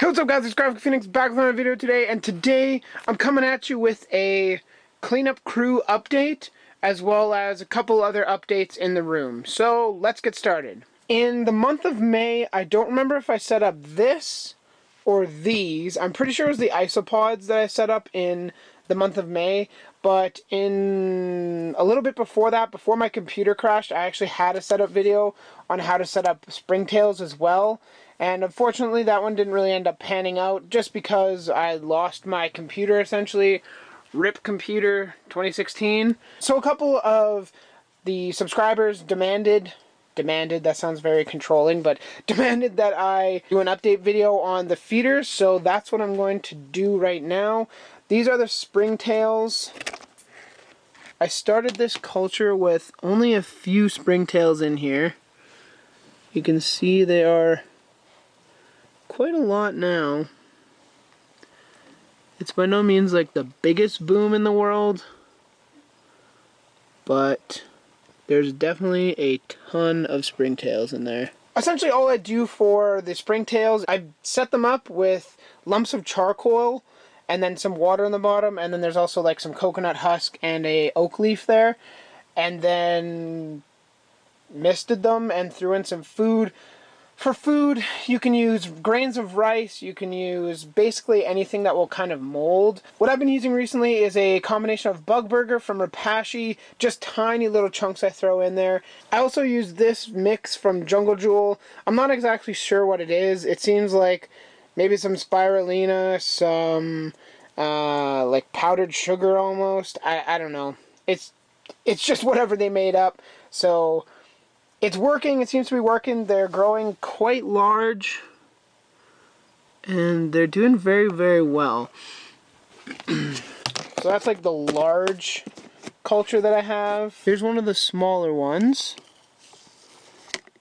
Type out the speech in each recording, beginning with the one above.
Hey, what's up guys, it's Graphic Phoenix back with another video today, and today I'm coming at you with a cleanup crew update, as well as a couple other updates in the room. So, let's get started. In the month of May, I don't remember if I set up this or these. I'm pretty sure it was the isopods that I set up in the month of May, but in a little bit before that, before my computer crashed, I actually had a setup video on how to set up springtails as well. And unfortunately, that one didn't really end up panning out just because I lost my computer, essentially. RIP computer 2016. So a couple of the subscribers demanded, that sounds very controlling, but demanded that I do an update video on the feeders, so that's what I'm going to do right now. These are the springtails. I started this culture with only a few springtails in here. You can see they are quite a lot now. It's by no means like the biggest boom in the world, but there's definitely a ton of springtails in there. Essentially all I do for the springtails, I set them up with lumps of charcoal and then some water in the bottom, and then there's also like some coconut husk and a oak leaf there, and then misted them and threw in some food. For food, you can use grains of rice, you can use basically anything that will kind of mold. What I've been using recently is a combination of bug burger from Rapashi, just tiny little chunks I throw in there. I also use this mix from Jungle Jewel. I'm not exactly sure what it is. It seems like maybe some spirulina, some like powdered sugar almost. I don't know. It's just whatever they made up. So it's working, it seems to be working. They're growing quite large, and they're doing very, very well. So that's like the large culture that I have. Here's one of the smaller ones,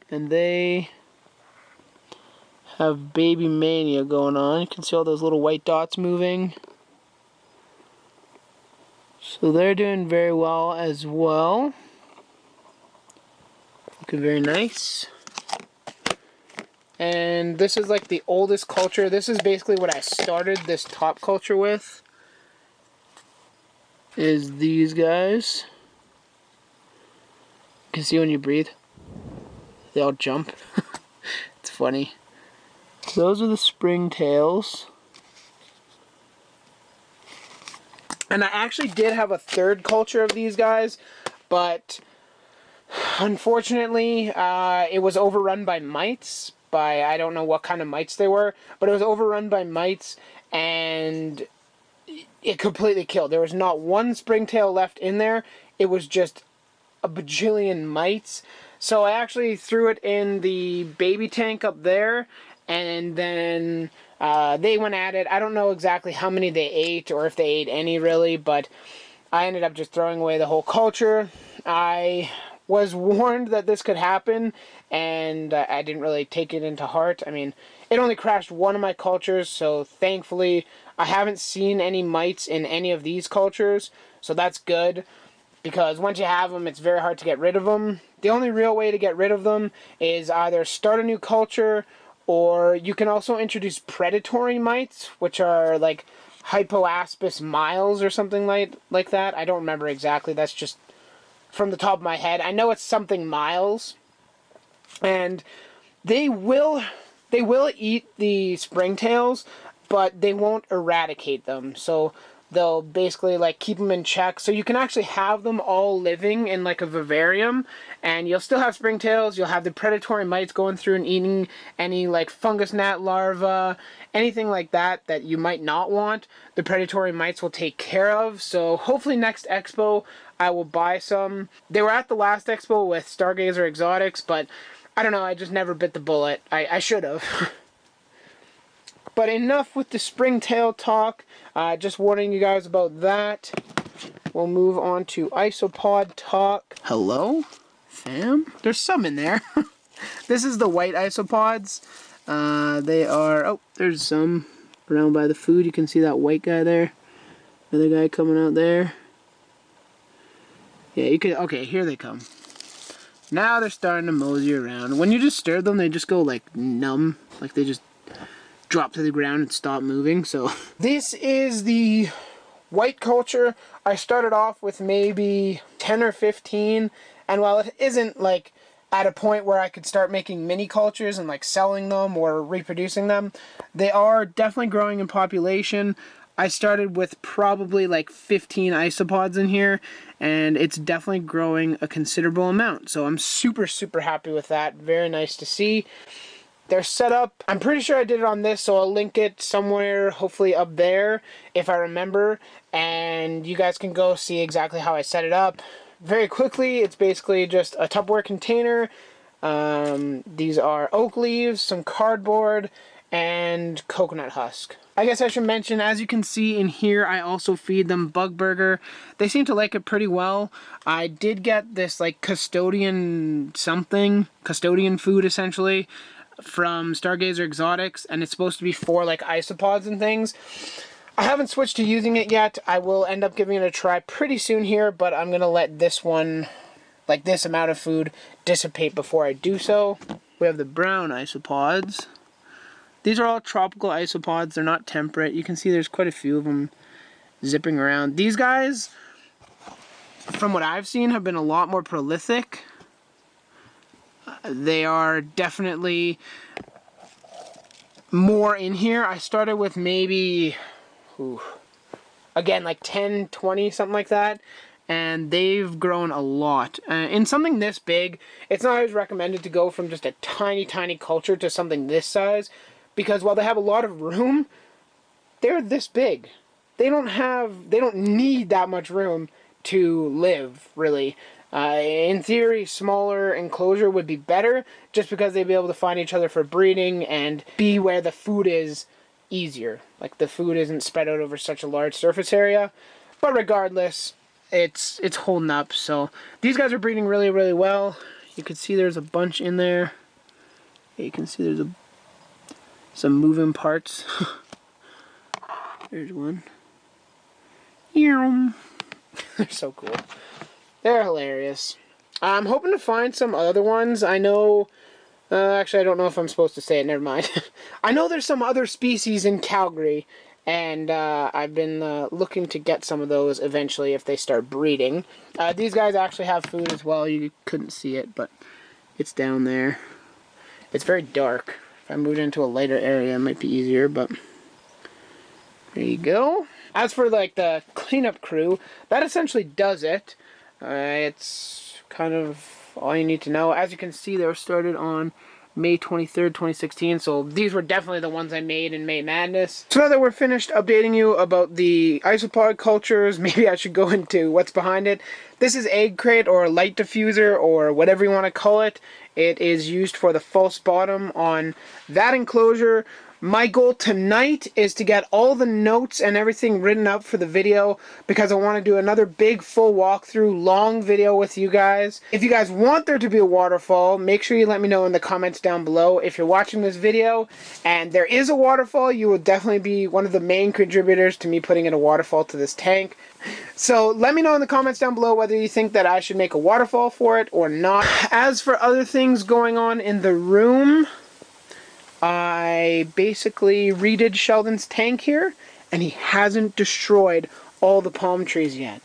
and they have baby mania going on. You can see all those little white dots moving. So they're doing very well as well. Looking very nice. And this is like the oldest culture. This is basically what I started this top culture with, is these guys. You can see when you breathe, they all jump. It's funny. Those are the springtails. And I actually did have a third culture of these guys, but unfortunately, it was overrun by mites. I don't know what kind of mites they were, but it was overrun by mites, and it completely killed. There was not one springtail left in there. It was just a bajillion mites. So I actually threw it in the baby tank up there, and then they went at it. I don't know exactly how many they ate, or if they ate any really, but I ended up just throwing away the whole culture. I was warned that this could happen, and I didn't really take it into heart. I mean, it only crashed one of my cultures, so thankfully I haven't seen any mites in any of these cultures, so that's good, because once you have them, it's very hard to get rid of them. The only real way to get rid of them is either start a new culture, or you can also introduce predatory mites, which are like Hypoaspis miles or something like that. I don't remember exactly. That's just from the top of my head. I know it's something miles, and they will eat the springtails, but they won't eradicate them. So they'll basically like keep them in check. So you can actually have them all living in like a vivarium, and you'll still have springtails. You'll have the predatory mites going through and eating any like fungus gnat larvae, anything like that that you might not want. The predatory mites will take care of. So hopefully next expo I will buy some. They were at the last expo with Stargazer Exotics, but I don't know, I just never bit the bullet. I should have. But enough with the springtail talk. Just warning you guys about that. We'll move on to isopod talk. Hello, fam? There's some in there. This is the white isopods. They are... Oh, there's some around by the food. You can see that white guy there. Another guy coming out there. Yeah, you can... Okay, here they come. Now they're starting to mosey around. When you just stir them, they just go like numb. Like they just drop to the ground and stop moving. So this is the white culture. I started off with maybe 10 or 15, and while it isn't like at a point where I could start making mini cultures and like selling them or reproducing them, they are definitely growing in population. I started with probably like 15 isopods in here, and it's definitely growing a considerable amount. So I'm super, super happy with that. Very nice to see. They're set up, I'm pretty sure I did it on this, so I'll link it somewhere, hopefully up there, if I remember. And you guys can go see exactly how I set it up. Very quickly, it's basically just a Tupperware container. These are oak leaves, some cardboard, and coconut husk. I guess I should mention, as you can see in here, I also feed them bug burger. They seem to like it pretty well. I did get this like custodian food essentially, from Stargazer Exotics, and it's supposed to be for like isopods and things. I haven't switched to using it yet. I will end up giving it a try pretty soon here, but I'm gonna let this one, like this amount of food, dissipate before I do so. We have the brown isopods. These are all tropical isopods. They're not temperate. You can see there's quite a few of them zipping around. These guys, from what I've seen, have been a lot more prolific. They are definitely more in here. I started with maybe, again, like 10, 20, something like that. And they've grown a lot. In something this big, it's not always recommended to go from just a tiny, tiny culture to something this size. Because while they have a lot of room, they're this big. They don't need that much room to live, really. In theory, smaller enclosure would be better, just because they'd be able to find each other for breeding and be where the food is easier. Like, the food isn't spread out over such a large surface area. But regardless, it's holding up. So these guys are breeding really, really well. You can see there's a bunch in there. You can see there's some moving parts. There's one. They're so cool. They're hilarious. I'm hoping to find some other ones. I know... actually, I don't know if I'm supposed to say it. Never mind. I know there's some other species in Calgary, and I've been looking to get some of those eventually if they start breeding. These guys actually have food as well. You couldn't see it, but it's down there. It's very dark. If I moved into a lighter area, it might be easier, but there you go. As for like the cleanup crew, that essentially does it. It's kind of all you need to know. As you can see, they were started on May 23rd, 2016, so these were definitely the ones I made in May Madness. So now that we're finished updating you about the isopod cultures, maybe I should go into what's behind it. This is egg crate or light diffuser or whatever you want to call it. It is used for the false bottom on that enclosure. My goal tonight is to get all the notes and everything written up for the video, because I want to do another big full walkthrough long video with you guys. If you guys want there to be a waterfall, make sure you let me know in the comments down below. If you're watching this video and there is a waterfall, you will definitely be one of the main contributors to me putting in a waterfall to this tank. So let me know in the comments down below whether you think that I should make a waterfall for it or not. As for other things going on in the room, I basically redid Sheldon's tank here, and he hasn't destroyed all the palm trees yet.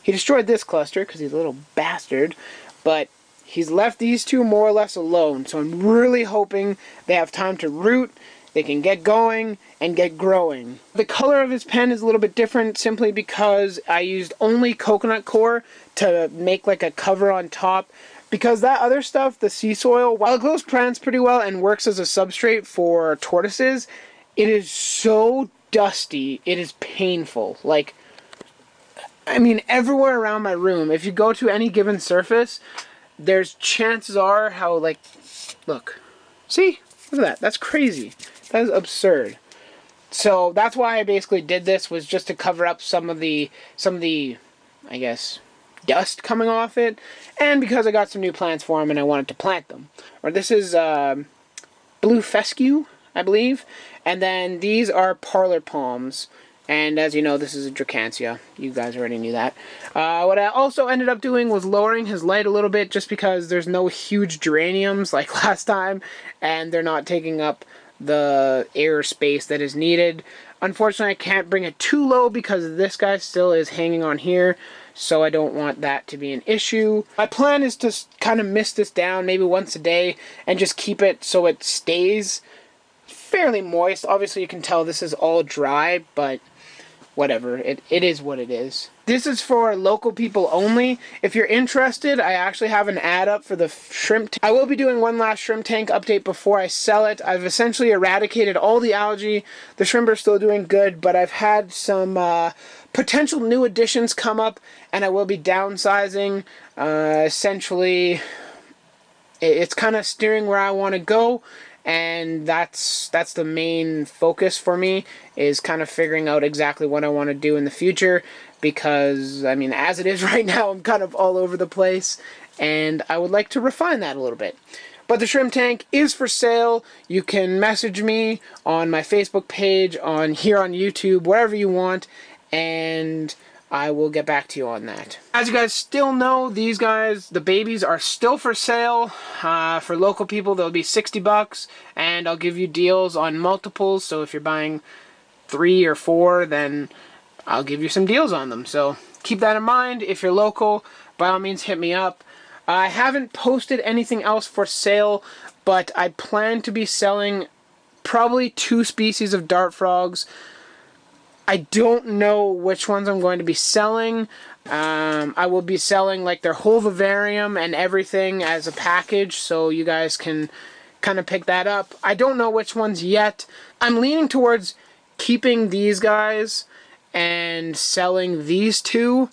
He destroyed this cluster because he's a little bastard, but he's left these two more or less alone, so I'm really hoping they have time to root, they can get going, and get growing. The color of his pen is a little bit different simply because I used only coconut core to make like a cover on top. Because that other stuff, the sea soil, while it grows plants pretty well and works as a substrate for tortoises, it is so dusty, it is painful. Like, I mean, everywhere around my room, if you go to any given surface, there's chances are how, like, look. See? Look at that. That's crazy. That is absurd. So that's why I basically did this, was just to cover up some of the, I guess, dust coming off it, and because I got some new plants for him and I wanted to plant them. Or this is blue fescue, I believe, and then these are Parlor Palms, and as you know, this is a Dracantia. You guys already knew that. What I also ended up doing was lowering his light a little bit, just because there's no huge geraniums like last time, and they're not taking up the air space that is needed. Unfortunately, I can't bring it too low because this guy still is hanging on here, so I don't want that to be an issue. My plan is to kind of mist this down maybe once a day and just keep it so it stays fairly moist. Obviously, you can tell this is all dry, but whatever. It is what it is. This is for local people only. If you're interested, I actually have an ad up for the shrimp tank. I will be doing one last shrimp tank update before I sell it. I've essentially eradicated all the algae. The shrimp are still doing good, but I've had some potential new additions come up, and I will be downsizing. Essentially, it's kind of steering where I want to go. And that's the main focus for me, is kind of figuring out exactly what I want to do in the future, because, I mean, as it is right now, I'm kind of all over the place, and I would like to refine that a little bit. But the shrimp tank is for sale. You can message me on my Facebook page, here on YouTube, wherever you want, and I will get back to you on that. As you guys still know, these guys, the babies, are still for sale. For local people, they'll be $60, and I'll give you deals on multiples. So if you're buying 3 or 4, then I'll give you some deals on them. So keep that in mind. If you're local, by all means, hit me up. I haven't posted anything else for sale, but I plan to be selling probably 2 species of dart frogs. I don't know which ones I'm going to be selling. I will be selling like their whole vivarium and everything as a package, so you guys can kind of pick that up. I don't know which ones yet. I'm leaning towards keeping these guys and selling these 2,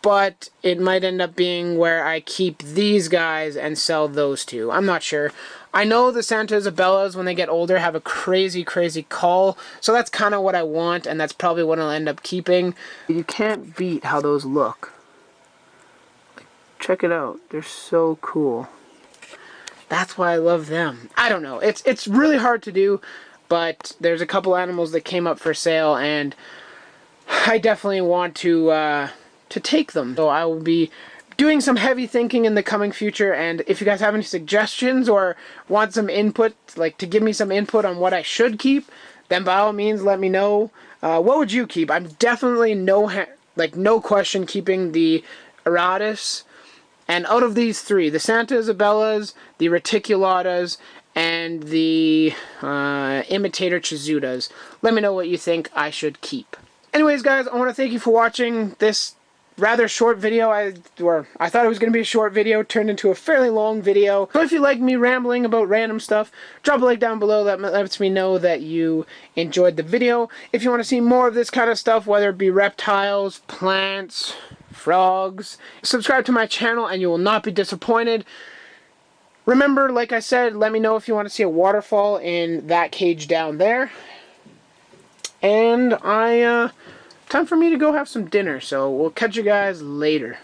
but it might end up being where I keep these guys and sell those 2. I'm not sure. I know the Santa Isabellas, when they get older, have a crazy, crazy call. So that's kind of what I want, and that's probably what I'll end up keeping. You can't beat how those look. Check it out. They're so cool. That's why I love them. I don't know. It's really hard to do, but there's a couple animals that came up for sale, and I definitely want to take them. So I will be doing some heavy thinking in the coming future, and if you guys have any suggestions or want some input, like to give me some input on what I should keep, then by all means let me know. What would you keep? I'm definitely no question keeping the Aratus, and out of these 3, the Santa Isabellas, the Reticulatas, and the Imitator Chizutas. Let me know what you think I should keep. Anyways, guys, I want to thank you for watching this rather short video. I thought it was going to be a short video, turned into a fairly long video. So if you like me rambling about random stuff, drop a like down below. That lets me know that you enjoyed the video. If you want to see more of this kind of stuff, whether it be reptiles, plants, frogs, subscribe to my channel and you will not be disappointed. Remember, like I said, let me know if you want to see a waterfall in that cage down there. And time for me to go have some dinner, so we'll catch you guys later.